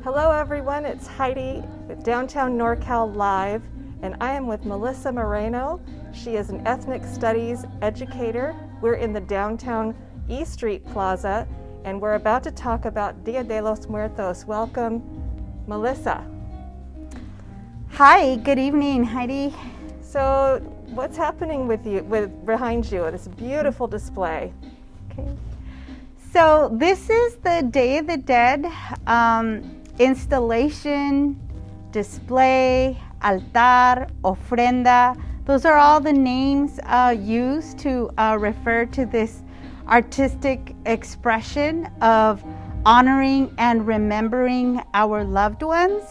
Hello everyone, it's Heidi with Downtown NorCal Live, and I am with Melissa Moreno. She is an ethnic studies educator. We're in the downtown E Street Plaza, and we're about to talk about Dia de los Muertos. Welcome, Melissa. Hi, good evening, Heidi. So, what's happening behind you? This beautiful display. Okay. So this is the Day of the Dead installation, display, altar, ofrenda. Those are all the names used to refer to this artistic expression of honoring and remembering our loved ones.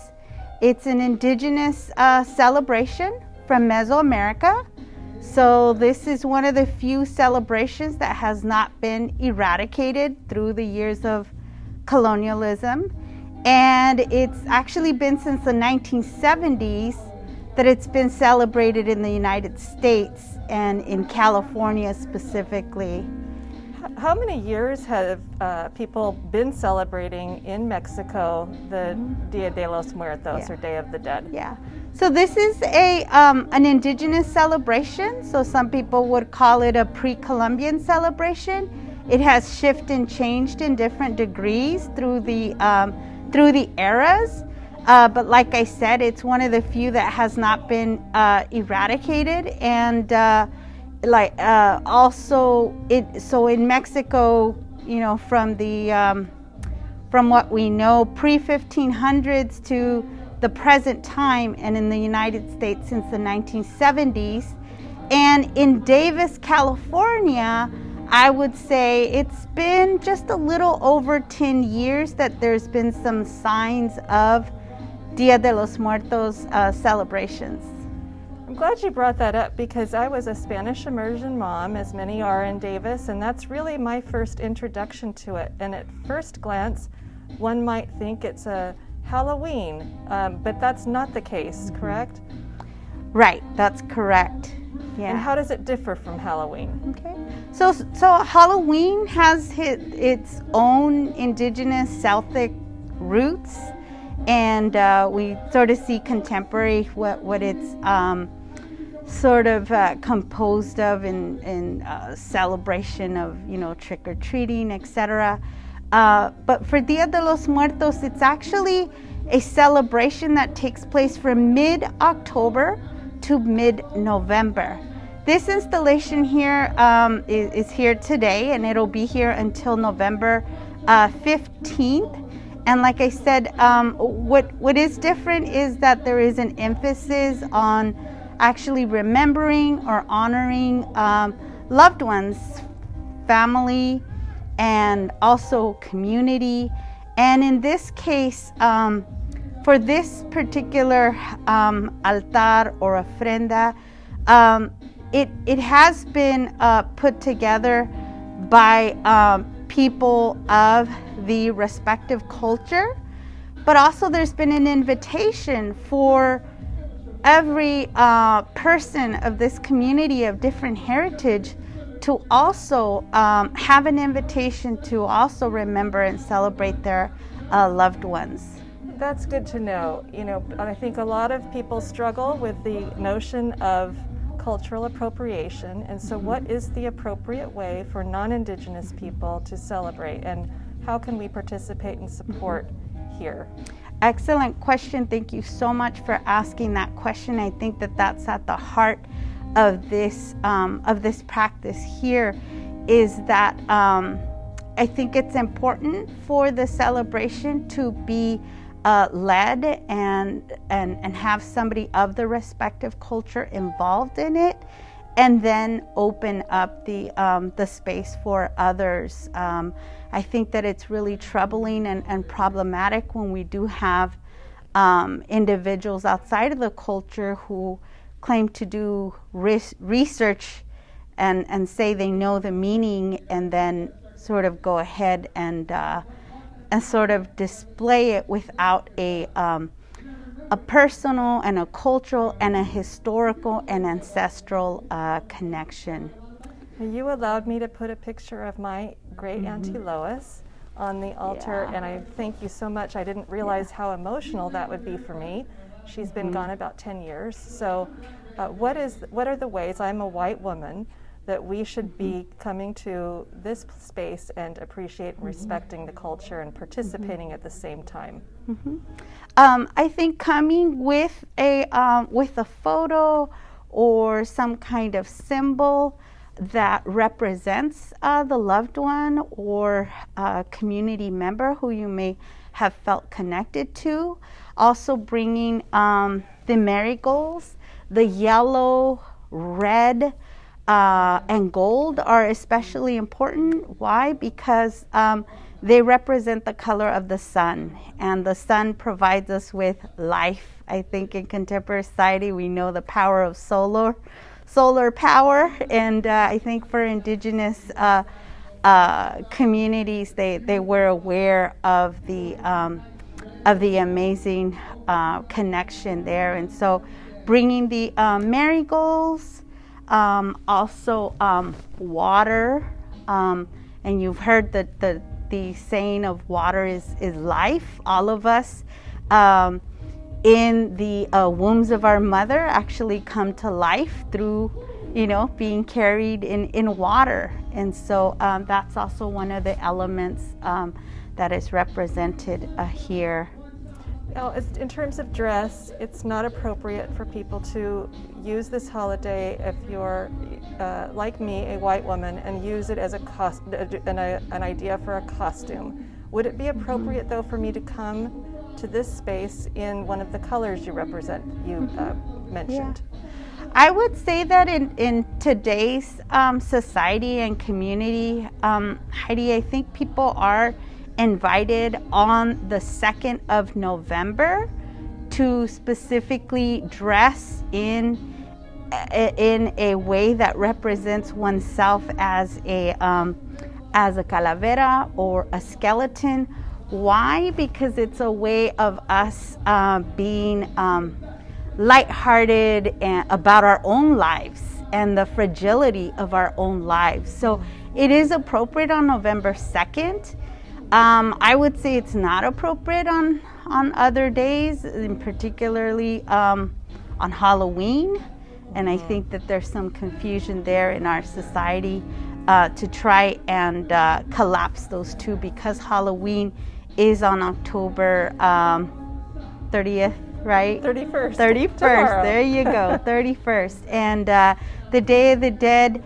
It's an indigenous celebration from Mesoamerica. So this is one of the few celebrations that has not been eradicated through the years of colonialism. And it's actually been since the 1970s that it's been celebrated in the United States and in California specifically. How many years have people been celebrating in Mexico the Dia de los Muertos, or Day of the Dead? Yeah. So this is an indigenous celebration. So some people would call it a pre-Columbian celebration. It has shifted and changed in different degrees through the eras. But like I said, it's one of the few that has not been eradicated. And so in Mexico, from what we know, pre-1500s to the present time, and in the United States since the 1970s. And in Davis, California, I would say it's been just a little over 10 years that there's been some signs of Dia de los Muertos celebrations. I'm glad you brought that up because I was a Spanish immersion mom, as many are in Davis, and that's really my first introduction to it. And at first glance, one might think it's a Halloween, but that's not the case, correct? Right, that's correct. Yeah. And how does it differ from Halloween? Okay. So Halloween has its own indigenous Celtic roots, and we sort of see contemporary what it's sort of composed of in celebration of trick or treating, etc. But for Dia de los Muertos, it's actually a celebration that takes place from mid-October to mid-November. This installation here is here today, and it'll be here until November 15th. And like I said, what is different is that there is an emphasis on actually remembering or honoring loved ones, family, and also community. And in this case, for this particular altar or ofrenda, it has been put together by people of the respective culture, but also there's been an invitation for every person of this community of different heritage to also have an invitation to also remember and celebrate their loved ones. That's good to know. I think a lot of people struggle with the notion of cultural appropriation, and so what is the appropriate way for non-Indigenous people to celebrate, and how can we participate and support here? Excellent question. Thank you so much for asking that question. I think that that's at the heart of this practice here, is that I think it's important for the celebration to be led and have somebody of the respective culture involved in it, and then open up the space for others. I think that it's really troubling and problematic when we do have individuals outside of the culture who claim to do research and say they know the meaning, and then sort of go ahead and sort of display it without a personal and a cultural and a historical and ancestral connection. You allowed me to put a picture of my great Auntie Lois on the altar, Yeah. and I thank you so much. I didn't realize how emotional that would be for me. She's been gone about 10 years. So what are the ways, I'm a white woman, that we should be coming to this space and appreciate and respecting the culture and participating at the same time? I think coming with a photo or some kind of symbol that represents the loved one or a community member who you may have felt connected to. Also bringing the marigolds, the yellow, red, and gold are especially important. Why? Because they represent the color of the sun, and the sun provides us with life. I think in contemporary society we know the power of solar power, and I think for indigenous communities, they were aware of the amazing connection there, and so bringing the marigolds, also water, and you've heard the saying of water is life. All of us in the wombs of our mother actually come to life through, being carried in water. And so that's also one of the elements that is represented here. Now, in terms of dress, it's not appropriate for people to use this holiday if you're, like me, a white woman, and use it as an idea for a costume. Would it be appropriate, though, for me to come to this space in one of the colors you mentioned? Yeah. I would say that in today's society and community, Heidi, I think people are invited on the 2nd of November to specifically dress in a way that represents oneself as a calavera or a skeleton. Why? Because it's a way of us being lighthearted about our own lives and the fragility of our own lives. So it is appropriate on November 2nd. I would say it's not appropriate on other days, and particularly on Halloween. And I think that there's some confusion there in our society to try and collapse those two, because Halloween is on October 30th, right? 31st. 31st, Tomorrow. there you go, 31st. And the Day of the Dead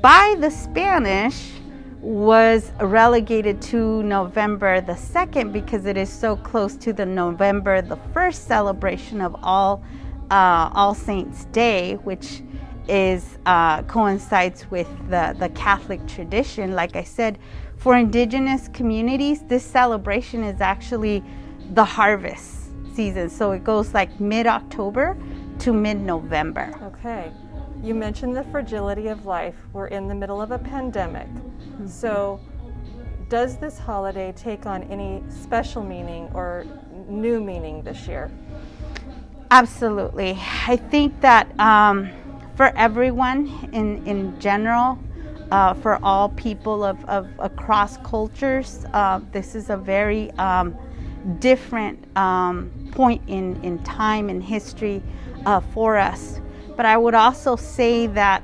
by the Spanish was relegated to November the 2nd because it is so close to the November the 1st celebration of All Saints Day, which is coincides with the Catholic tradition. Like I said, for indigenous communities, this celebration is actually the harvest season. So it goes like mid-October to mid-November. Okay. You mentioned the fragility of life. We're in the middle of a pandemic. Mm-hmm. So does this holiday take on any special meaning or new meaning this year? Absolutely. I think that for everyone in general, for all people of across cultures, this is a very different point in time and history for us. But I would also say that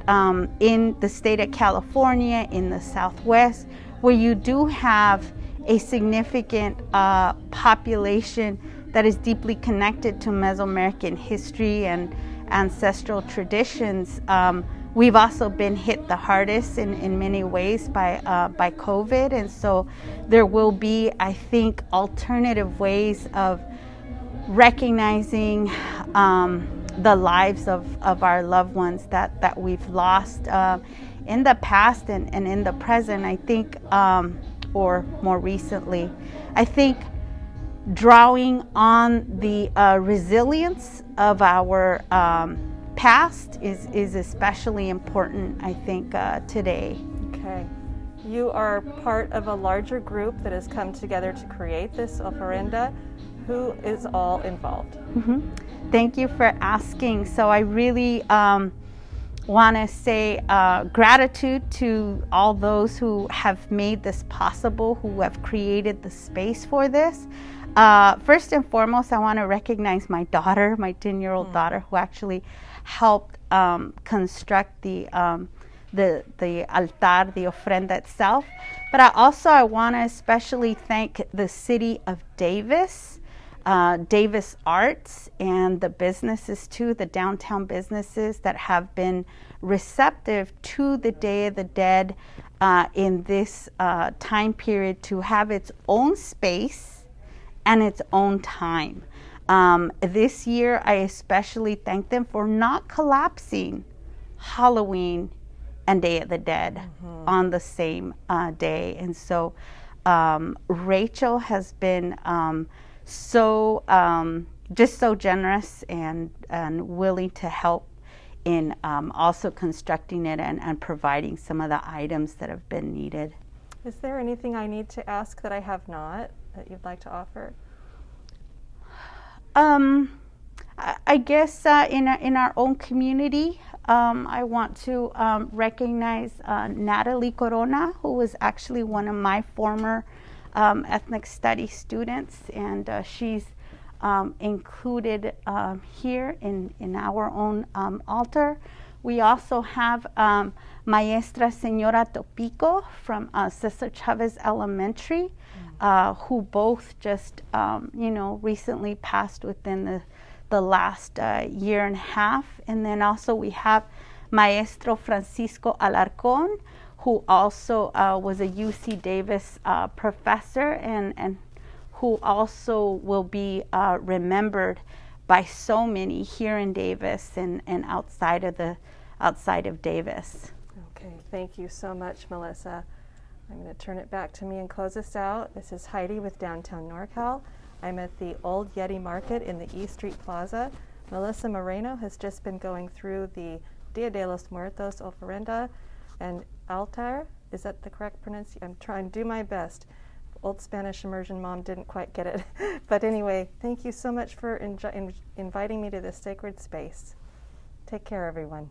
in the state of California, in the Southwest, where you do have a significant population that is deeply connected to Mesoamerican history and ancestral traditions, we've also been hit the hardest in many ways by COVID. And so there will be, I think, alternative ways of recognizing the lives of our loved ones that we've lost in the past and in the present. I think, or more recently, I think drawing on the resilience of our past is especially important, I think, today. Okay. You are part of a larger group that has come together to create this ofrenda. Who is all involved? Mm-hmm. Thank you for asking. So I really want to say gratitude to all those who have made this possible, who have created the space for this. First and foremost, I want to recognize my daughter, my 10-year-old daughter, who actually helped construct the altar, the ofrenda itself. But I want to especially thank the city of Davis, Davis Arts, and the businesses too, the downtown businesses that have been receptive to the Day of the Dead in this time period, to have its own space and its own time. This year, I especially thank them for not collapsing Halloween and Day of the Dead on the same day. And so Rachel has been just so generous and willing to help in also constructing it and providing some of the items that have been needed. Is there anything I need to ask that I have not that you'd like to offer? I guess in our own community, I want to recognize Natalie Corona, who was actually one of my former ethnic studies students, and she's included here in our own altar. We also have Maestra Señora Topico from Cesar Chavez Elementary, who both just recently passed within the last year and a half. And then also we have Maestro Francisco Alarcón, who also was a UC Davis professor and who also will be remembered by so many here in Davis and outside of Davis. Okay, thank you so much, Melissa. I'm going to turn it back to me and close us out. This is Heidi with Downtown NorCal. I'm at the Old Yeti Market in the East Street Plaza. Melissa Moreno has just been going through the Dia de los Muertos ofrenda and altar. Is that the correct pronunciation? I'm trying to do my best. Old Spanish immersion mom didn't quite get it. But anyway, thank you so much for inviting me to this sacred space. Take care, everyone.